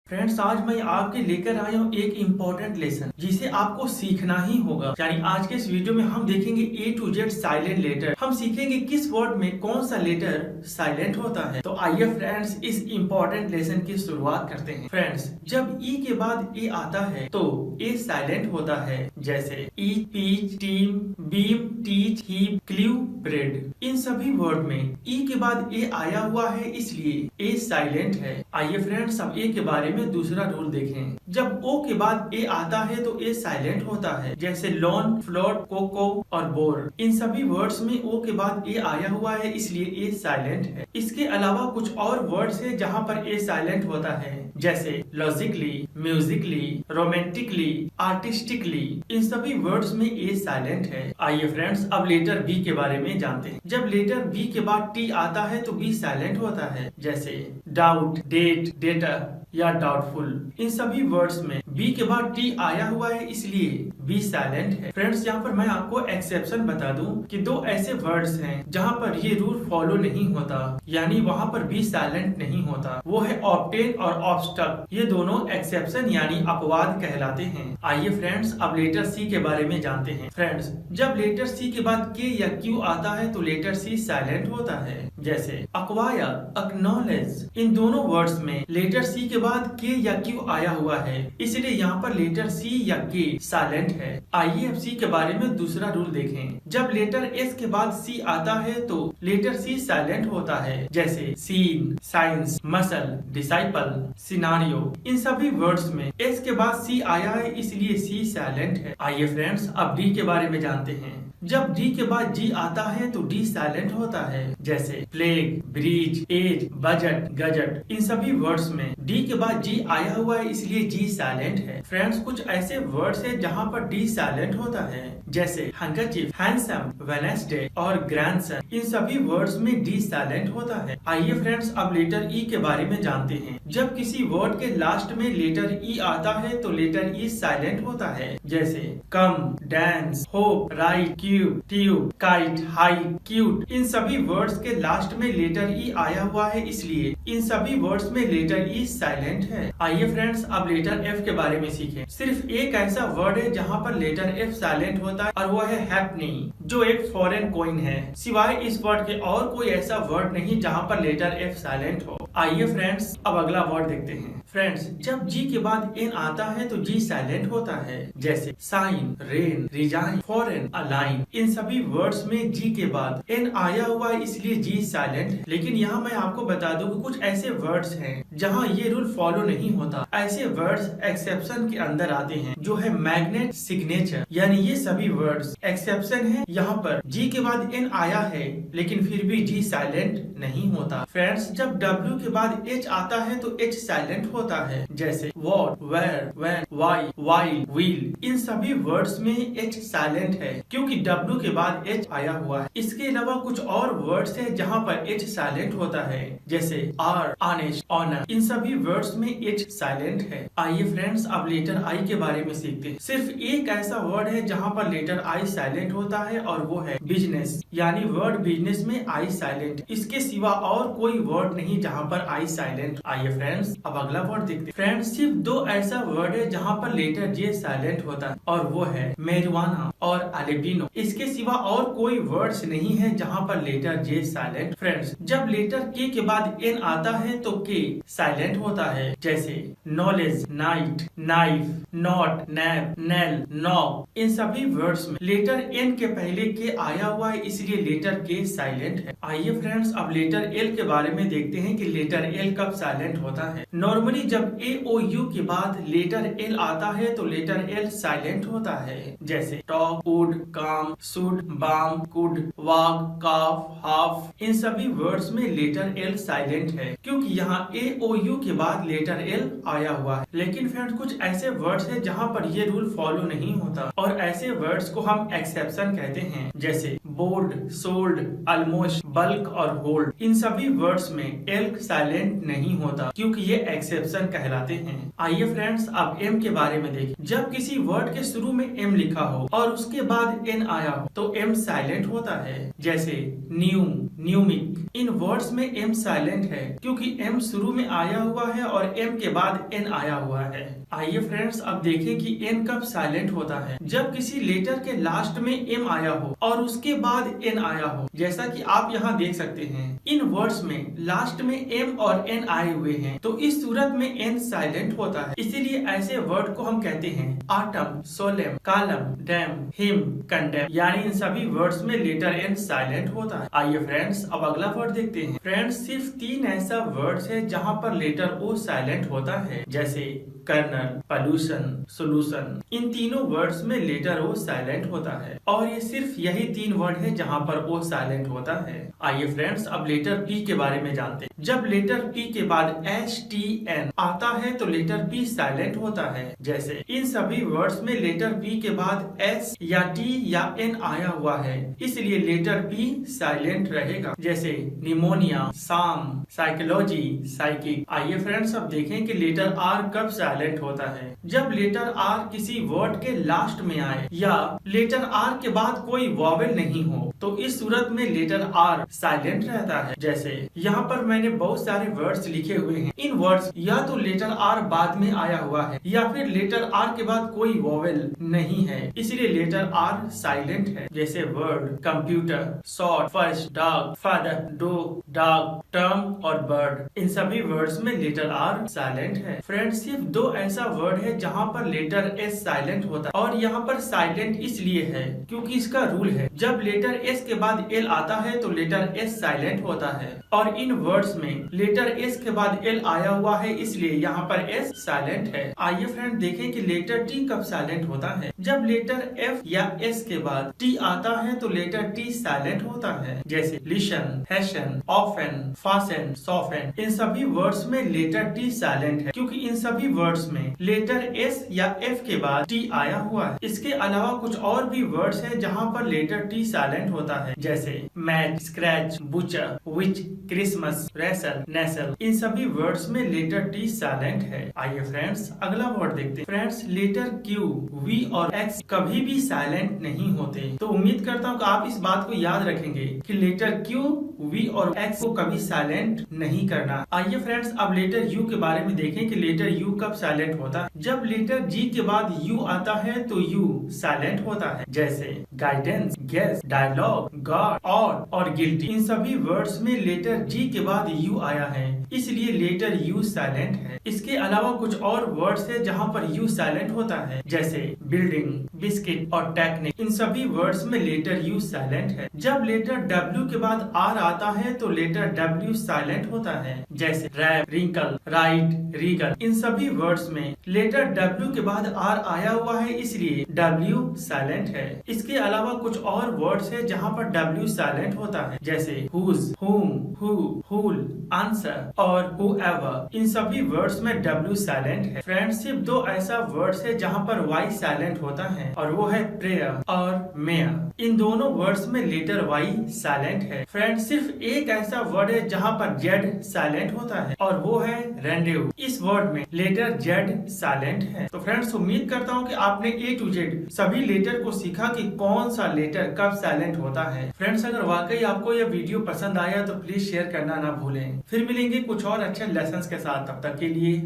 Friends, आज मैं आपके लेकर आया हूँ एक इम्पोर्टेंट लेसन जिसे आपको सीखना ही होगा। यानी आज के इस वीडियो में हम देखेंगे A to Z silent letter. हम सीखेंगे किस वर्ड में कौन सा लेटर साइलेंट होता है। तो आइए फ्रेंड्स, इस इम्पोर्टेंट लेसन की शुरुआत करते हैं। फ्रेंड्स, जब E के बाद A आता है तो A साइलेंट होता है, जैसे eat, peach, team, beam, teach, heap, clue, bread. इन सभी वर्ड में E के बाद A आया हुआ है, इसलिए A साइलेंट है। आइए फ्रेंड्स, अब A के बारे में दूसरा रूल देखें। जब O के बाद A आता है तो A साइलेंट होता है, जैसे लॉन, फ्लोट, कोको और बोर। इन सभी वर्ड्स में O के बाद A आया हुआ है, इसलिए A साइलेंट है। इसके अलावा कुछ और वर्ड्स है जहाँ पर A साइलेंट होता है, जैसे लॉजिकली, म्यूजिकली, रोमांटिकली, आर्टिस्टिकली। इन सभी वर्ड्स में A साइलेंट है। आइए फ्रेंड्स, अब लेटर B के बारे में जानते हैं। जब लेटर B के बाद T आता है तो B साइलेंट होता है, जैसे डाउट, डेट, डेटा या डाउटफुल। इन सभी वर्ड्स में B के बाद T आया हुआ है, इसलिए B साइलेंट है। फ्रेंड्स, यहाँ पर मैं आपको एक्सेप्शन बता दूं कि दो ऐसे वर्ड्स हैं जहाँ पर ये रूल फॉलो नहीं होता, यानी वहाँ पर B साइलेंट नहीं होता। वो है ऑब्टेन और ऑब्स्टक। ये दोनों एक्सेप्शन यानी अपवाद कहलाते हैं। आइए फ्रेंड्स, अब लेटर C के बारे में जानते हैं। फ्रेंड्स, जब लेटर C के बाद K या Q आता है तो लेटर C साइलेंट होता है, जैसे एक्वायर, एक्नॉलेज। इन दोनों वर्ड्स में लेटर C के बाद K या Q आया हुआ है, इसलिए यहाँ पर लेटर C या K साइलेंट है। आइए अब C के बारे में दूसरा रूल देखें। जब लेटर S के बाद C आता है तो लेटर C साइलेंट होता है, जैसे scene, science, muscle, disciple, scenario. इन सभी वर्ड्स में S के बाद C आया है, इसलिए C साइलेंट है। आइए फ्रेंड्स, अब D के बारे में जानते हैं। जब D के बाद G आता है तो D साइलेंट होता है, जैसे plague, breeze, edge, budget, gadget. इन सभी वर्ड्स में D के बाद G आया हुआ है, इसलिए G साइलेंट है। फ्रेंड्स, कुछ ऐसे वर्ड्स हैं जहाँ पर D साइलेंट होता है, जैसे हैंकरचीफ, हैंडसम, वेडनेसडे और ग्रैंडसन। इन सभी वर्ड्स में D साइलेंट होता है। आइए फ्रेंड्स, अब लेटर E के बारे में जानते हैं। जब किसी वर्ड के लास्ट में लेटर E आता है तो लेटर E साइलेंट होता है, जैसे come, dance, hope, write, cube, tube, kite, height, cute. इन सभी वर्ड्स के लास्ट में लेटर E आया हुआ है, इसलिए इन सभी वर्ड्स में लेटर E साइलेंट है। आइए फ्रेंड्स, अब लेटर F के बारे में सीखें। सिर्फ एक ऐसा वर्ड है जहाँ पर लेटर F साइलेंट होता है, और वो है हैपनी, जो एक फॉरेन कॉइन है। सिवाय इस वर्ड के और कोई ऐसा वर्ड नहीं जहाँ पर लेटर F साइलेंट हो। आइए फ्रेंड्स, अब अगला वर्ड देखते हैं। फ्रेंड्स, जब G के बाद N आता है तो G साइलेंट होता है, जैसे sign, reign, resign, foreign, align. इन सभी वर्ड्स में G के बाद N आया हुआ है, इसलिए G साइलेंट है। लेकिन यहाँ मैं आपको बता दूं कि कुछ ऐसे वर्ड्स हैं जहाँ ये रूल फॉलो नहीं होता। ऐसे वर्ड्स एक्सेप्शन के अंदर आते हैं, जो है मैग्नेट, सिग्नेचर। यानी ये सभी वर्ड्स एक्सेप्शन है। यहाँ पर G के बाद N आया है, लेकिन फिर भी G साइलेंट नहीं होता। फ्रेंड्स, जब W के बाद H आता है तो H साइलेंट होता है, जैसे what, where, when, why, while, wheel. इन सभी वर्ड्स में H साइलेंट है, क्योंकि W के बाद H आया हुआ है। इसके अलावा कुछ और वर्ड्स है जहाँ पर H साइलेंट होता है, जैसे आर, ऑनेस्ट, ऑनर। इन सभी वर्ड्स में H साइलेंट है। आइए फ्रेंड्स, अब लेटर I के बारे में सीखते हैं। सिर्फ एक ऐसा वर्ड है जहाँ पर लेटर I साइलेंट होता है, और वो है बिजनेस। यानी वर्ड बिजनेस में I साइलेंट। इसके सिवा और कोई वर्ड नहीं जहाँ पर I साइलेंट। आइए फ्रेंड्स, अब अगला वर्ड देखते हैं। फ्रेंड्स, सिर्फ दो ऐसा वर्ड है जहाँ पर लेटर J साइलेंट होता है, और वो है मैरिजुआना और अल्बिनो। इसके सिवा और कोई वर्ड्स नहीं है जहाँ पर लेटर J साइलेंट। फ्रेंड्स, जब लेटर K के बाद N आता है तो K साइलेंट होता है, जैसे knowledge, knight, knife, knot, nap, nail, knock. इन सभी वर्ड्स में लेटर N के पहले K आया हुआ है, इसलिए लेटर K साइलेंट है। आइए फ्रेंड्स, अब लेटर L के बारे में देखते हैं कि लेटर L कब साइलेंट होता है। नॉर्मली जब A O U के बाद लेटर L आता है तो लेटर L साइलेंट होता है, जैसे talk, would, calm, should, balm, could, walk, calf, half. इन सभी वर्ड्स में लेटर L साइलेंट है, क्योंकि यहाँ A O U के बाद लेटर L आया हुआ है। लेकिन फ्रेंड्स, कुछ ऐसे वर्ड्स है जहाँ पर ये रूल फॉलो नहीं होता, और ऐसे वर्ड्स को हम एक्सेप्शन कहते हैं, जैसे बोर्ड, सोल्ड, ऑलमोस्ट, बल्क और होल्ड। इन सभी वर्ड्स में L साइलेंट नहीं होता, क्योंकि ये एक्सेप्शन इंसेप्शन कहलाते हैं। आइए फ्रेंड्स अब एम के बारे में देखें। जब किसी वर्ड के शुरू में एम लिखा हो और उसके बाद एन आया हो तो एम साइलेंट होता है। जैसे न्यू, न्यूमिक। इन वर्ड्स में एम साइलेंट है क्योंकि एम शुरू में आया हुआ है और एम के बाद एन आया हुआ है। आइए फ्रेंड्स अब देखें कि एन कब साइलेंट होता है। जब किसी लेटर के लास्ट में एम आया हो और उसके बाद एन आया हो, जैसा कि आप यहाँ देख सकते हैं। इन वर्ड्स में लास्ट में एम और एन आए हुए हैं तो इस सूरत में एन साइलेंट होता है। इसीलिए ऐसे वर्ड को हम कहते हैं आटम, सोलेम, कालम, डैम, हिम, कंडेम। यानी इन सभी वर्ड्स में लेटर एन साइलेंट होता है। आइए फ्रेंड्स अब अगला वर्ड देखते हैं। फ्रेंड्स सिर्फ 3 ऐसा वर्ड्स है जहाँ पर लेटर ओ साइलेंट होता है, जैसे कर्नल, पॉल्यूशन, सोल्यूशन। इन तीनों वर्ड्स में लेटर ओ साइलेंट होता है और ये सिर्फ यही 3 वर्ड है जहाँ पर ओ साइलेंट होता है। आइए फ्रेंड्स अब लेटर पी के बारे में जानते हैं। जब लेटर पी के बाद एच टी एन आता है तो लेटर पी साइलेंट होता है। जैसे इन सभी वर्ड्स में लेटर पी के बाद एस या टी या एन आया हुआ है, इसलिए लेटर पी साइलेंट रहेगा। जैसे निमोनिया, साम, साइकोलॉजी, साइकिक। आइए फ्रेंड्स अब देखें कि लेटर आर कब साइलेंट होता है। जब लेटर आर किसी वर्ड के लास्ट में आए या लेटर आर के बाद कोई वॉवेल नहीं हो तो इस सूरत में लेटर आर साइलेंट रहता है। जैसे यहाँ पर मैंने बहुत सारे वर्ड्स लिखे हुए हैं। इन वर्ड्स या तो लेटर आर बाद में आया हुआ है या फिर लेटर आर के बाद कोई वॉवेल नहीं है, इसलिए लेटर आर साइलेंट है। जैसे word computer, short, first, dog, father, dog, dog, term और बर्ड। इन सभी वर्ड्स में लेटर आर साइलेंट है। फ्रेंड्स सिर्फ 2 ऐसा वर्ड है जहाँ पर लेटर एस साइलेंट होता है और यहाँ पर साइलेंट इसलिए है क्योंकि इसका रूल है जब लेटर एस के बाद एल आता है तो लेटर एस साइलेंट होता है और इन वर्ड्स में लेटर एस के बाद एल आया हुआ है, इसलिए यहाँ पर एस साइलेंट है। आइए फ्रेंड देखें कि लेटर टी कब साइलेंट होता है। जब लेटर एफ या एस के बाद टी आता है तो लेटर टी साइलेंट होता है। जैसे लिशन, हैशन, ऑफन, फासन, सॉफन। इन सभी वर्ड्स में लेटर टी साइलेंट है क्योंकि इन सभी वर्ड्स में लेटर एस या एफ के बाद टी आया हुआ है। इसके अलावा कुछ और भी वर्ड्स हैं जहाँ पर लेटर टी साइलेंट होता है, जैसे मैच, स्क्रैच, बुचर, विच, क्रिसमस, रेसल, नेसल। इन सभी वर्ड्स में लेटर टी साइलेंट है। आइए फ्रेंड्स अगला वर्ड देखते हैं। फ्रेंड्स लेटर क्यू, वी और एक्स कभी भी साइलेंट नहीं होते। तो उम्मीद करता हूँ कि आप इस बात को याद रखेंगे कि लेटर क्यू, वी और एक्स को कभी साइलेंट नहीं करना। आइए फ्रेंड्स अब लेटर यू के बारे में देखें कि लेटर यू कब साइलेंट होता है। जब लेटर जी के बाद यू आता है तो यू साइलेंट होता है। जैसे गाइडेंस, गेस, डायलॉग, गॉड, और गिल्टी। इन सभी वर्ड्स में लेटर जी के बाद यू आया है, इसलिए लेटर यू साइलेंट है। इसके अलावा कुछ और वर्ड्स है जहाँ पर यू साइलेंट होता है, जैसे बिल्डिंग, बिस्किट और टेक्निक। इन सभी वर्ड्स में लेटर यू साइलेंट है। जब लेटर डब्ल्यू के बाद आर आता है तो लेटर डब्ल्यू साइलेंट होता है, जैसे रैप, रिंकल, राइट, रीगल। इन सभी वर्ड्स में लेटर डब्ल्यू के बाद आर आया हुआ है, इसलिए डब्ल्यू साइलेंट है। इसके अलावा कुछ और वर्ड्स है जहाँ पर डब्ल्यू साइलेंट होता है, जैसे हुज, हुम, हु, हुल, आंसर और हुएवर। इन सभी वर्ड्स में डब्ल्यू साइलेंट है। फ्रेंड्स सिर्फ 2 ऐसा वर्ड्स है जहाँ पर वाई साइलेंट होता है और वो है प्रेयर और मेयर। इन दोनों वर्ड्स में लेटर वाई साइलेंट है। फ्रेंड्स सिर्फ एक ऐसा वर्ड है जहाँ पर जेड साइलेंट होता है और वो है रेंडेव। इस वर्ड में लेटर जेड साइलेंट है। तो फ्रेंड्स उम्मीद करता हूँ कि आपने ए टू जेड सभी लेटर को सीखा कि कौन सा लेटर कब साइलेंट होता है। फ्रेंड्स अगर वाकई आपको यह वीडियो पसंद आया तो प्लीज शेयर करना ना भूलें। फिर मिलेंगे कुछ और अच्छे लेसन्स के साथ, तब तक के लिए